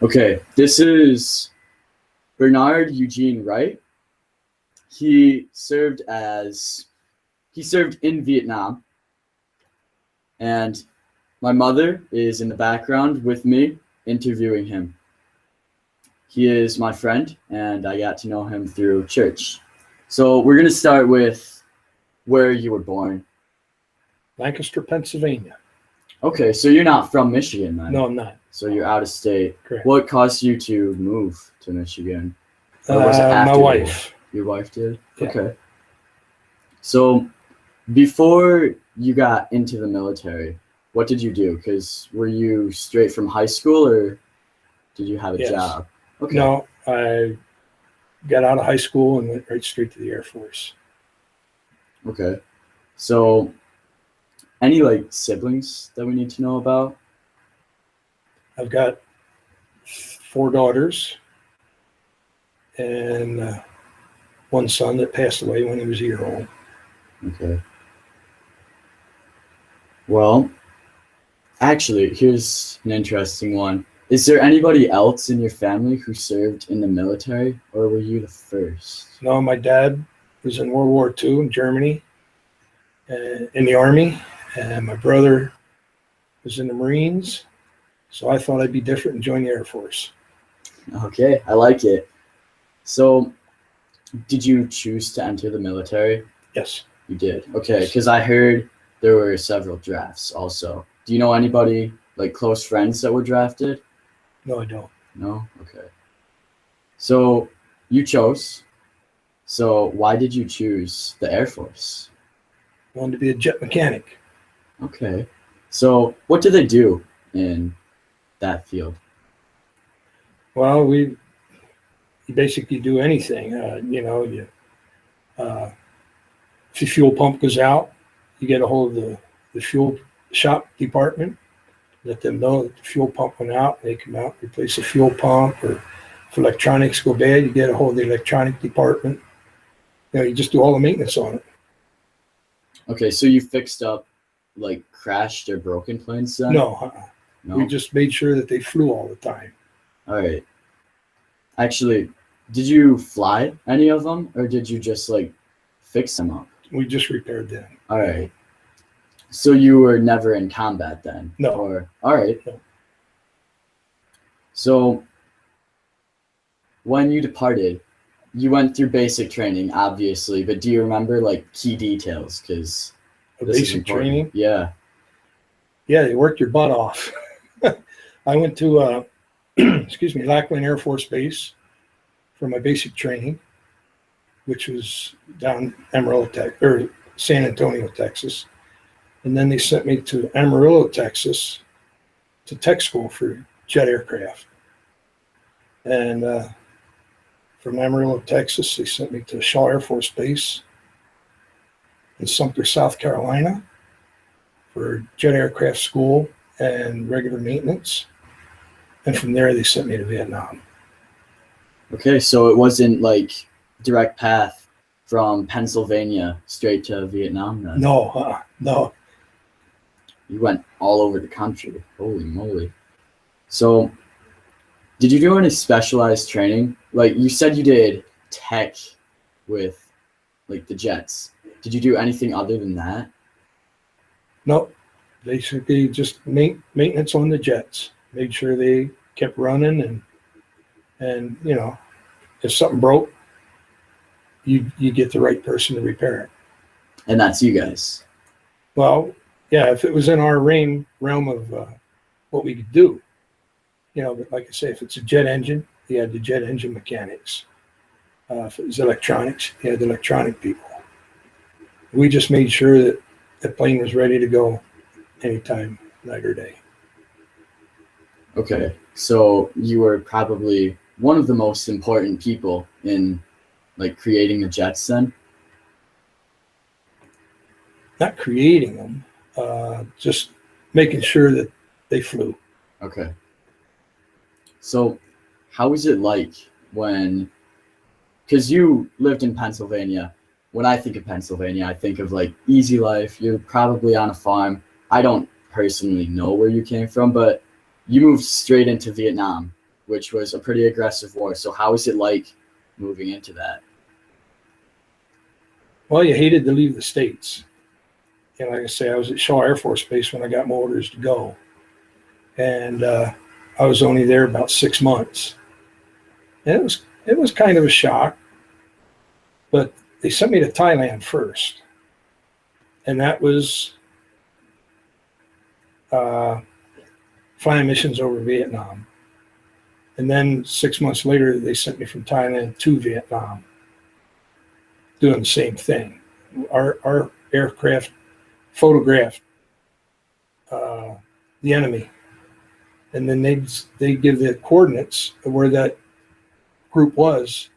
Okay, this is Bernard Eugene Wright. He served in Vietnam, and my mother is in the background with me interviewing him. He is my friend, and I got to know him through church. So we're going to start with where you were born. Lancaster, Pennsylvania. Okay, so you're not from Michigan then? No, I'm not. So you're out of state. Correct. What caused you to move to Michigan? Or was it My after wife. Your wife did? Yeah. Okay. So before you got into the military, what did you do? Because were you straight from high school or did you have a Yes. job? Okay. No, I got out of high school and went right straight to the Air Force. Okay. So any like siblings that we need to know about? I've got 4 daughters and one son that passed away when he was a year old. Okay. Well, actually, here's an interesting one. Is there anybody else in your family who served in the military, or were you the first? No, my dad was in World War II in Germany, in the Army, and my brother was in the Marines. So I thought I'd be different and join the Air Force. Okay, I like it. So, did you choose to enter the military? Yes. You did. Okay, because I heard there were several drafts also. Do you know anybody, like close friends that were drafted? No, I don't. No? Okay. So, you chose. So, why did you choose the Air Force? I wanted to be a jet mechanic. Okay. So, what do they do in that field? Well, you basically do anything. If your fuel pump goes out, you get a hold of the fuel shop department, let them know that the fuel pump went out. They come out, replace the fuel pump, or if electronics go bad, you get a hold of the electronic department. You just do all the maintenance on it. Okay, so you fixed up like crashed or broken planes then? No. No? We just made sure that they flew all the time. All right. Actually, did you fly any of them, or did you just like fix them up? We just repaired them. All right. So you were never in combat then? No. Or all right. No. So when you departed, you went through basic training, obviously, but do you remember like key details? Because Basic training? Yeah. Yeah, they worked your butt off. I went to Lackland Air Force Base for my basic training, which was down Amarillo, or San Antonio, Texas. And then they sent me to Amarillo, Texas, to tech school for jet aircraft. And from Amarillo, Texas, they sent me to Shaw Air Force Base in Sumter, South Carolina, for jet aircraft school and regular maintenance. And from there, they sent me to Vietnam. Okay, so it wasn't like direct path from Pennsylvania straight to Vietnam then? No. You went all over the country. Holy moly. So did you do any specialized training? Like you said you did tech with like the jets. Did you do anything other than that? No, basically just maintenance on the jets. Made sure they kept running and if something broke, you get the right person to repair it. And that's you guys. Well, yeah, if it was in our realm of what we could do, but like I say, if it's a jet engine, you had the jet engine mechanics. If it was electronics, you had the electronic people. We just made sure that the plane was ready to go anytime, night or day. Okay, so you were probably one of the most important people in like creating the jets then? Not creating them, just making sure that they flew. Okay. So how was it like when, because you lived in Pennsylvania. When I think of Pennsylvania, I think of like easy life. You're probably on a farm. I don't personally know where you came from, but you moved straight into Vietnam. which was a pretty aggressive war. So how was it like moving into that? Well, you hated to leave the States. And like I say, I was at Shaw Air Force Base when I got my orders to go. And I was only there about 6 months. And it was kind of a shock. But they sent me to Thailand first. And that was flying missions over Vietnam. And then 6 months later, they sent me from Thailand to Vietnam, doing the same thing. Our aircraft photographed the enemy, and then they give the coordinates of where that group was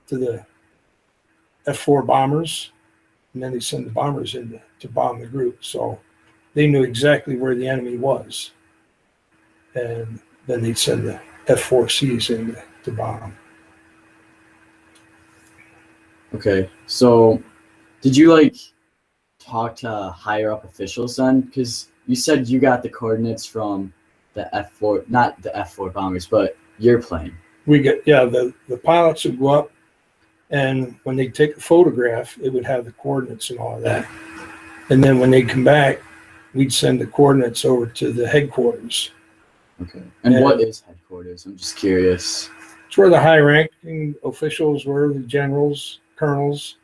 to the F-4 bombers, and then they send the bombers in to bomb the group. So they knew exactly where the enemy was, and then they'd send the F-4Cs in to bomb. Okay, so did you like talk to higher up officials then? Because you said you got the coordinates from the F-4, not the F-4 bombers, but your plane. The pilots would go up, and when they'd take a photograph, it would have the coordinates and all of that. And then when they'd come back, we'd send the coordinates over to the headquarters. Okay. And what is headquarters? I'm just curious. It's where the high-ranking officials were, the generals, colonels,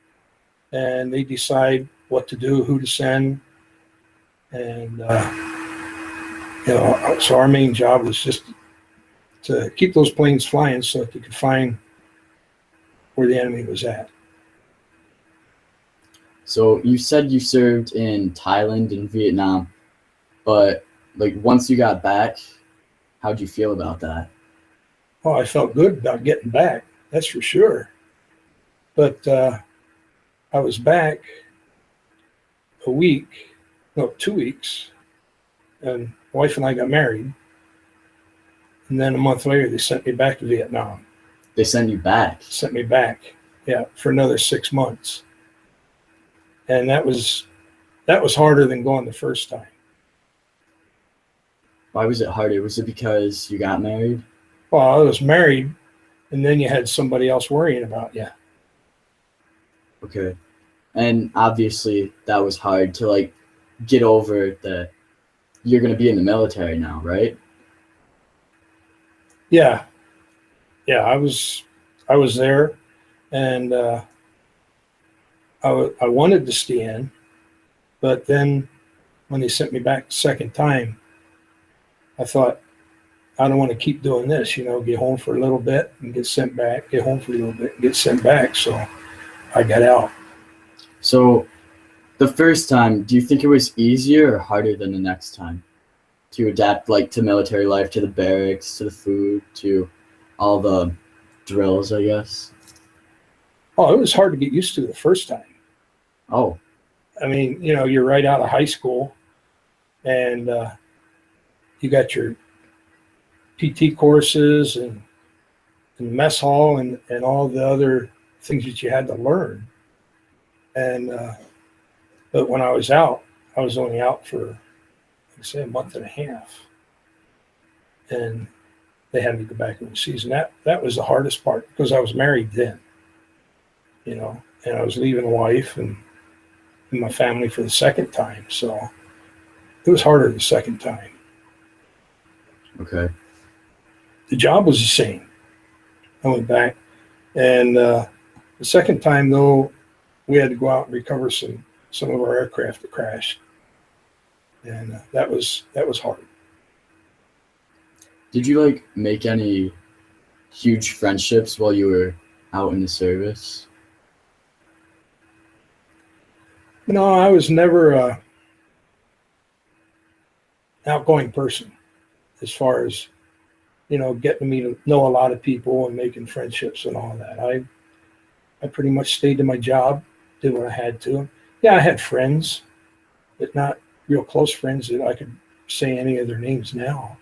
and they decide what to do, who to send. And, so our main job was just to keep those planes flying so that they could find where the enemy was at. So you said you served in Thailand and Vietnam, but like once you got back, how'd you feel about that? Oh, I felt good about getting back, that's for sure. But I was back 2 weeks, and my wife and I got married. And then a month later, they sent me back to Vietnam. They sent you back? Sent me back, yeah, for another 6 months. And that was harder than going the first time. Why was it harder? Was it because you got married? Well, I was married, and then you had somebody else worrying about you. Okay. And obviously that was hard to like get over that you're going to be in the military now, right? Yeah. I was there, and I wanted to stay in, but then when they sent me back the second time, I thought, I don't want to keep doing this, get home for a little bit and get sent back, get home for a little bit and get sent back. So I got out. So the first time, do you think it was easier or harder than the next time to adapt like to military life, to the barracks, to the food, to all the drills, I guess? Oh, it was hard to get used to the first time. Oh. I mean, you're right out of high school, and you got your PT courses and mess hall and all the other things that you had to learn. And but when I was out, I was only out for, like I say, a month and a half, and they had me go back overseas, and that was the hardest part because I was married then, and I was leaving a wife and my family for the second time, so it was harder the second time. Okay. The job was the same. I went back, and the second time though, we had to go out and recover some of our aircraft that crashed, and that was hard. Did you like make any huge friendships while you were out in the service? No, I was never an outgoing person as far as, getting me to know a lot of people and making friendships and all that. I pretty much stayed to my job, did what I had to. Yeah, I had friends, but not real close friends that I could say any of their names now.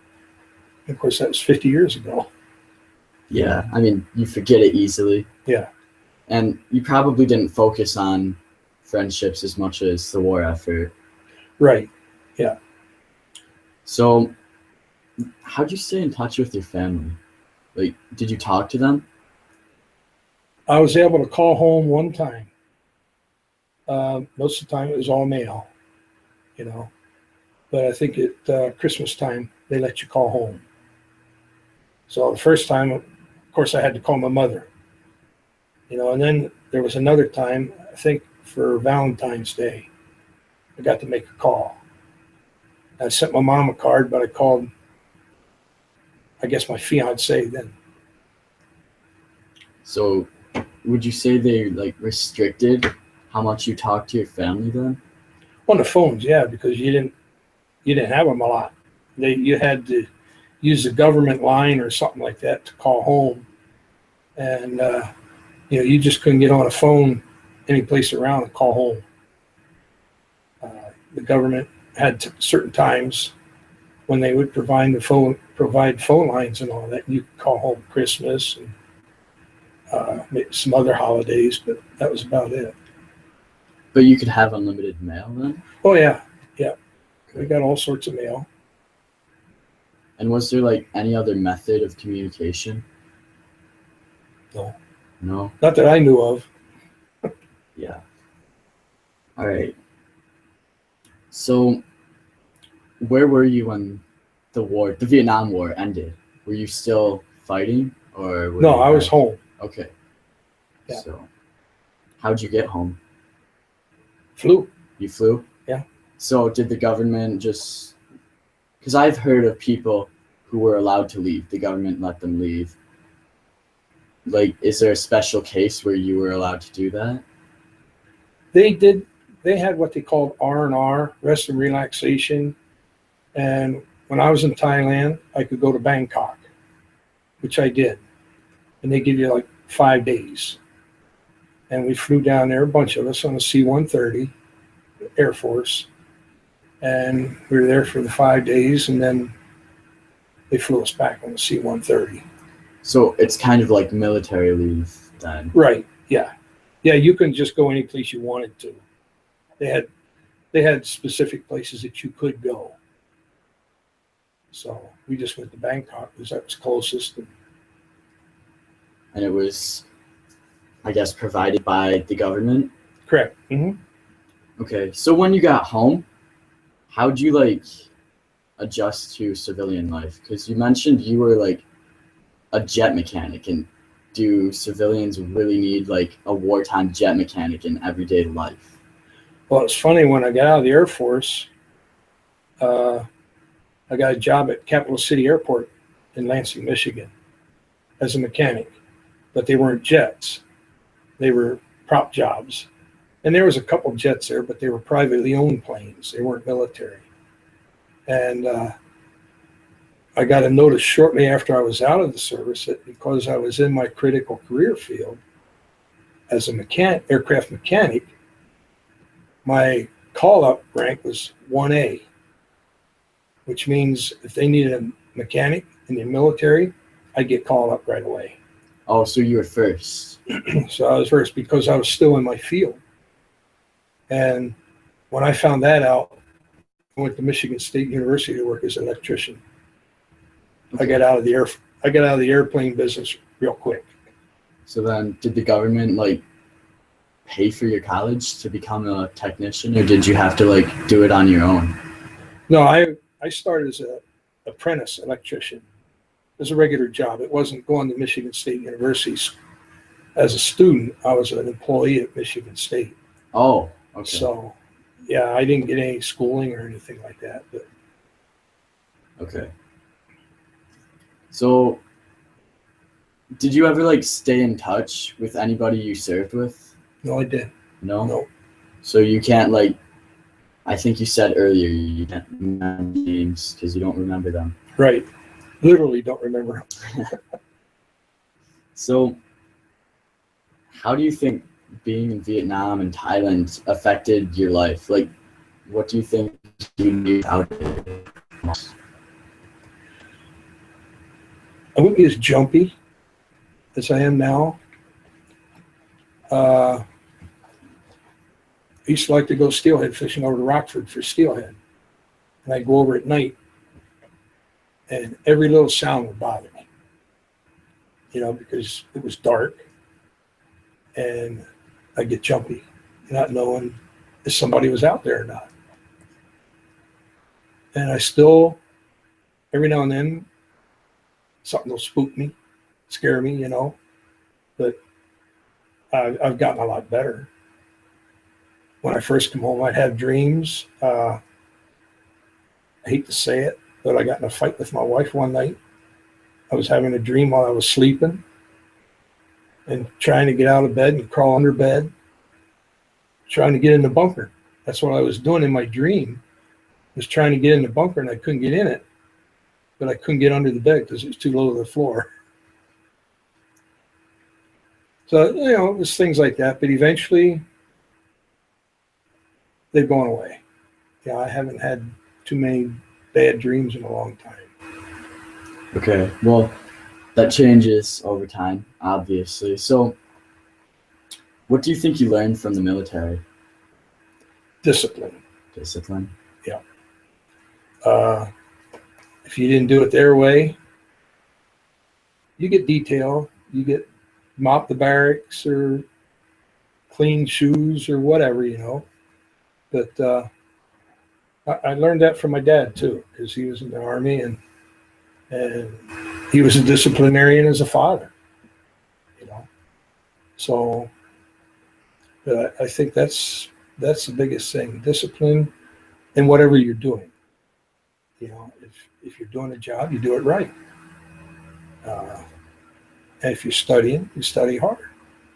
Of course, that was 50 years ago. Yeah, I mean, you forget it easily. Yeah. And you probably didn't focus on friendships as much as the war effort. Right, yeah. So how'd you stay in touch with your family? Like, did you talk to them? I was able to call home one time. Most of the time it was all mail, you know. But I think at Christmas time, they let you call home. So the first time, of course, I had to call my mother, you know, and then there was another time, I think for Valentine's Day, I got to make a call. I sent my mom a card, but I called, I guess, my fiance then. So would you say they like restricted how much you talk to your family then? On the phones, yeah, because you didn't have them a lot. You had to use the government line or something like that to call home, and you know, you just couldn't get on a phone any place around and call home. The government had certain times when they would provide phone lines and all that. You could call home Christmas and maybe some other holidays, but that was about it. But you could have unlimited mail then? Oh yeah, yeah. We got all sorts of mail. And was there like any other method of communication? No. No? Not that I knew of. Yeah. All right. So where were you when the Vietnam War ended? Were you still fighting or were No, you I was back? home. Okay. Yeah. So how'd you get home? Flew. You flew? Yeah. So did the government just, because I've heard of people who were allowed to leave, the government let them leave. Like, is there a special case where you were allowed to do that? They had what they called R&R, rest and relaxation. And when I was in Thailand, I could go to Bangkok, which I did. And they give you like 5 days. And we flew down there, a bunch of us on a C-130 Air Force. And we were there for the 5 days, and then they flew us back on the C-130. So it's kind of like military leave then. Right, yeah. Yeah, you couldn't just go any place you wanted to. They had specific places that you could go. So we just went to Bangkok because that was closest. And it was, I guess, provided by the government? Correct. Mm-hmm. Okay, so when you got home, how'd you like adjust to civilian life? Because you mentioned you were like a jet mechanic, and do civilians really need like a wartime jet mechanic in everyday life? Well, it's funny, when I got out of the Air Force, I got a job at Capital City Airport in Lansing, Michigan as a mechanic, but they weren't jets. They were prop jobs. And there was a couple jets there, but they were privately owned planes. They weren't military. And I got a notice shortly after I was out of the service that because I was in my critical career field as a aircraft mechanic, my call-up rank was 1A, which means if they needed a mechanic in the military, I'd get called up right away. Oh, so you were first. So I was first because I was still in my field. And when I found that out, I went to Michigan State University to work as an electrician. Okay. I got out of the airplane business real quick. So then did the government like pay for your college to become a technician, or did you have to like do it on your own? No, I started as an apprentice electrician. It was a regular job. It wasn't going to Michigan State University. As a student, I was an employee at Michigan State. Oh, okay. So, yeah, I didn't get any schooling or anything like that. But okay. So, did you ever like stay in touch with anybody you served with? no, I didn't. No? No. So you can't like, I think you said earlier you can't remember names because you don't remember them. Right. Literally don't remember. So, how do you think being in Vietnam and Thailand affected your life? Like, what do you think you knew out there? I wouldn't be as jumpy as I am now. I used to like to go steelhead fishing over to Rockford for steelhead. And I'd go over at night, and every little sound would bother me. because it was dark and I get jumpy, not knowing if somebody was out there or not. And I still, every now and then, something will spook me, scare me, but I've gotten a lot better. When I first come home, I'd have dreams. I hate to say it, but I got in a fight with my wife one night. I was having a dream while I was sleeping and trying to get out of bed and crawl under bed, trying to get in the bunker. That's what I was doing in my dream, was trying to get in the bunker, and I couldn't get in it, but I couldn't get under the bed because it was too low to the floor. So, it was things like that, but eventually they've gone away. I haven't had too many bad dreams in a long time. Okay, well, that changes over time, obviously. So, what do you think you learned from the military? Discipline. Discipline? Yeah. If you didn't do it their way, you get detail, you get mop the barracks or clean shoes or whatever, But I learned that from my dad too, because he was in the Army and he was a disciplinarian as a father, So, but I think that's the biggest thing: discipline in whatever you're doing. If you're doing a job, you do it right. And if you're studying, you study hard.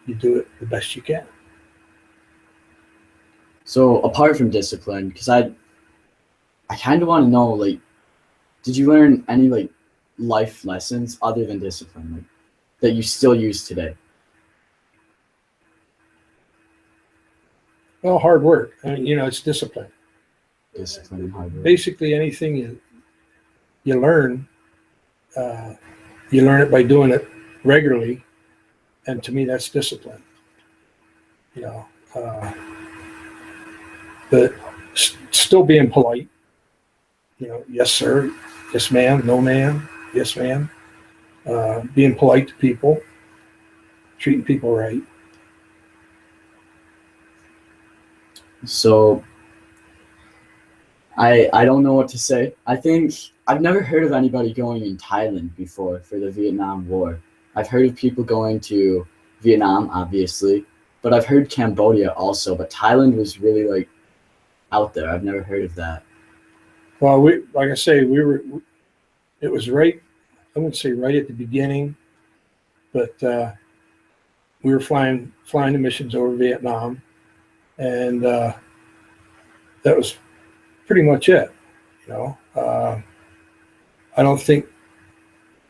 You do it the best you can. So, apart from discipline, because I kind of want to know, did you learn any life lessons other than discipline, that you still use today? Well, hard work. It's discipline. Discipline and hard work. Basically, anything you learn it by doing it regularly, and to me, that's discipline. But still being polite. Yes, sir. Yes, ma'am. No, ma'am. Yes, ma'am. Being polite to people, treating people right. So I don't know what to say. I think I've never heard of anybody going in Thailand before for the Vietnam War. I've heard of people going to Vietnam, obviously, but I've heard Cambodia also. But Thailand was really out there. I've never heard of that. Well, like I say, it was right, I wouldn't say right at the beginning, but we were flying the missions over Vietnam, and that was pretty much it. I don't think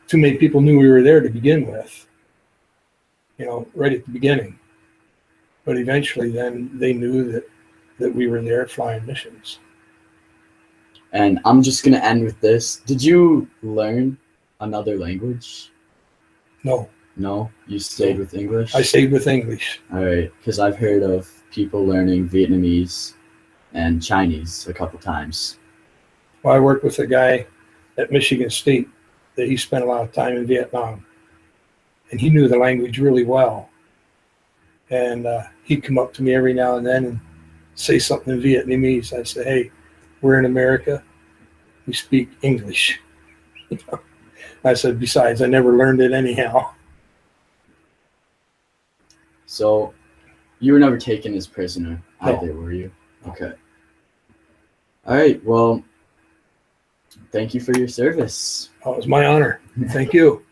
too many people knew we were there to begin with, right at the beginning. But eventually then they knew that we were there flying missions. And I'm just going to end with this. Did you learn another language? No. No? You stayed with English? I stayed with English. All right. Because I've heard of people learning Vietnamese and Chinese a couple times. Well, I worked with a guy at Michigan State that he spent a lot of time in Vietnam. And he knew the language really well. And he'd come up to me every now and then and say something in Vietnamese. I'd say, hey, we're in America. We speak English. I said, besides, I never learned it anyhow. So you were never taken as prisoner either, No. were you? Okay. All right. Well, thank you for your service. Oh, it was my honor. Thank you.